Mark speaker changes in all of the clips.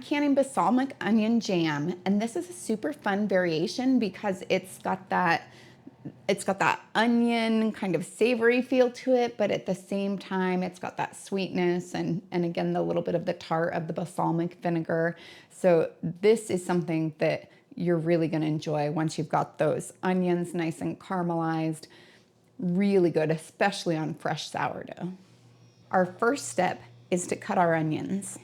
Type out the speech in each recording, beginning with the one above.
Speaker 1: I'm canning balsamic onion jam, and this is a super fun variation because it's got that onion kind of savory feel to it, but at the same time, it's got that sweetness and again, the little bit of the tart of the balsamic vinegar. So this is something that you're really gonna enjoy once you've got those onions nice and caramelized. Really good, especially on fresh sourdough. Our first step is to cut our onions.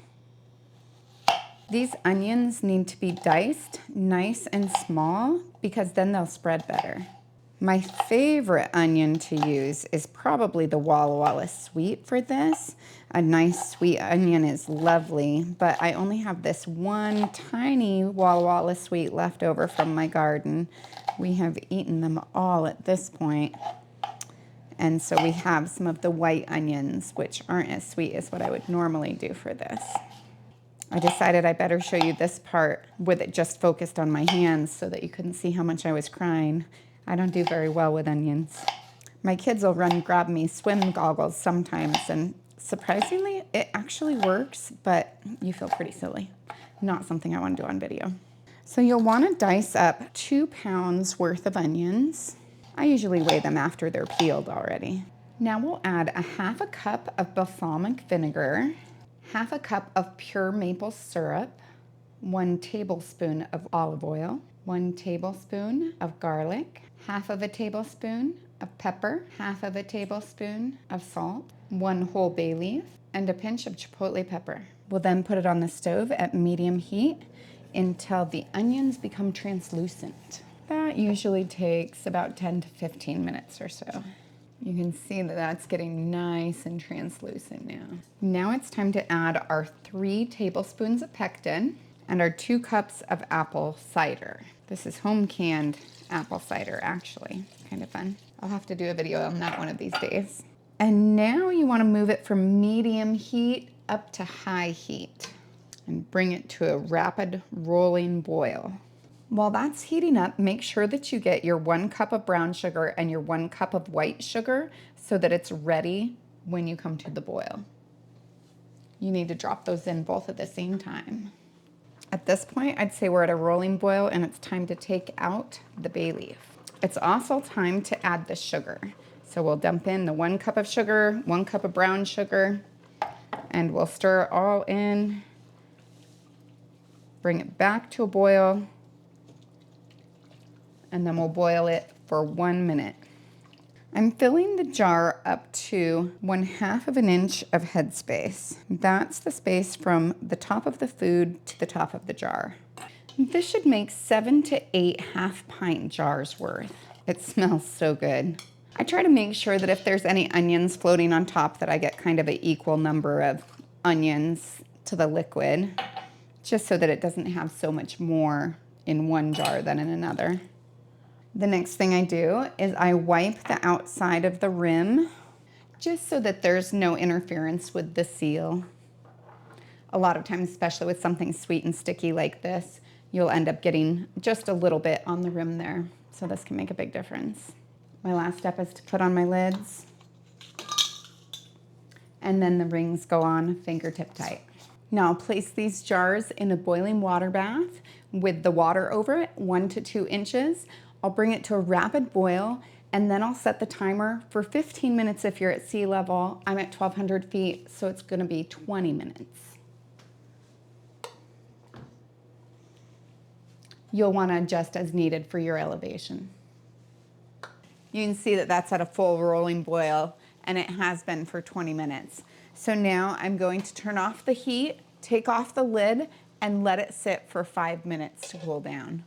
Speaker 1: These onions need to be diced nice and small because then they'll spread better. My favorite onion to use is probably the Walla Walla Sweet for this. A nice sweet onion is lovely, but I only have this one tiny Walla Walla Sweet left over from my garden. We have eaten them all at this point. And so we have some of the white onions, which aren't as sweet as what I would normally do for this. I decided I better show you this part with it just focused on my hands so that you couldn't see how much I was crying. I don't do very well with onions. My kids will run and grab me swim goggles sometimes, and surprisingly, it actually works, but you feel pretty silly. Not something I want to do on video. So you'll want to dice up 2 pounds worth of onions. I usually weigh them after they're peeled already. Now we'll add a 1/2 cup of balsamic vinegar, 1/2 cup of pure maple syrup, 1 tablespoon of olive oil, 1 tablespoon of garlic, 1/2 tablespoon of pepper, 1/2 tablespoon of salt, 1 whole bay leaf, and a pinch of chipotle pepper. We'll then put it on the stove at medium heat until the onions become translucent. That usually takes about 10 to 15 minutes or so. You can see that that's getting nice and translucent now. Now it's time to add our 3 tablespoons of pectin and our 2 cups of apple cider. This is home canned apple cider, actually. Kind of fun. I'll have to do a video on that one of these days. And now you want to move it from medium heat up to high heat and bring it to a rapid rolling boil. While that's heating up, make sure that you get your 1 cup of brown sugar and your 1 cup of white sugar so that it's ready when you come to the boil. You need to drop those in both at the same time. At this point, I'd say we're at a rolling boil and it's time to take out the bay leaf. It's also time to add the sugar. So we'll dump in the 1 cup of sugar, 1 cup of brown sugar, and we'll stir it all in. Bring it back to a boil. And then we'll boil it for 1 minute. I'm filling the jar up to 1/2 inch of headspace. That's the space from the top of the food to the top of the jar. This should make 7 to 8 half-pint jars worth. It smells so good. I try to make sure that if there's any onions floating on top that I get kind of an equal number of onions to the liquid, just so that it doesn't have so much more in one jar than in another. The next thing I do is I wipe the outside of the rim just so that there's no interference with the seal. A lot of times, especially with something sweet and sticky like this, you'll end up getting just a little bit on the rim there. So this can make a big difference. My last step is to put on my lids. And then the rings go on fingertip tight. Now I'll place these jars in a boiling water bath with the water over it, 1 to 2 inches. I'll bring it to a rapid boil, and then I'll set the timer for 15 minutes if you're at sea level. I'm at 1,200 feet, so it's gonna be 20 minutes. You'll wanna adjust as needed for your elevation. You can see that that's at a full rolling boil, and it has been for 20 minutes. So now I'm going to turn off the heat, take off the lid, and let it sit for 5 minutes to cool down.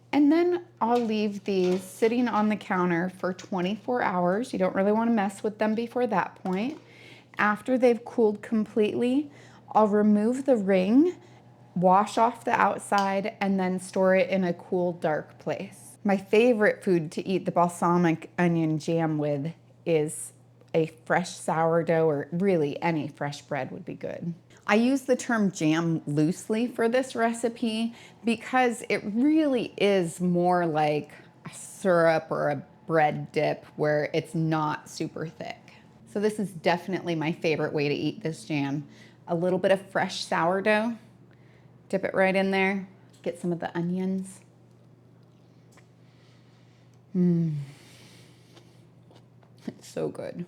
Speaker 1: And then I'll leave these sitting on the counter for 24 hours. You don't really want to mess with them before that point. After they've cooled completely, I'll remove the ring, wash off the outside, and then store it in a cool, dark place. My favorite food to eat the balsamic onion jam with is a fresh sourdough, or really any fresh bread would be good. I use the term jam loosely for this recipe because it really is more like a syrup or a bread dip where it's not super thick. So this is definitely my favorite way to eat this jam. A little bit of fresh sourdough, Dip it right in there. Get some of the onions. It's so good.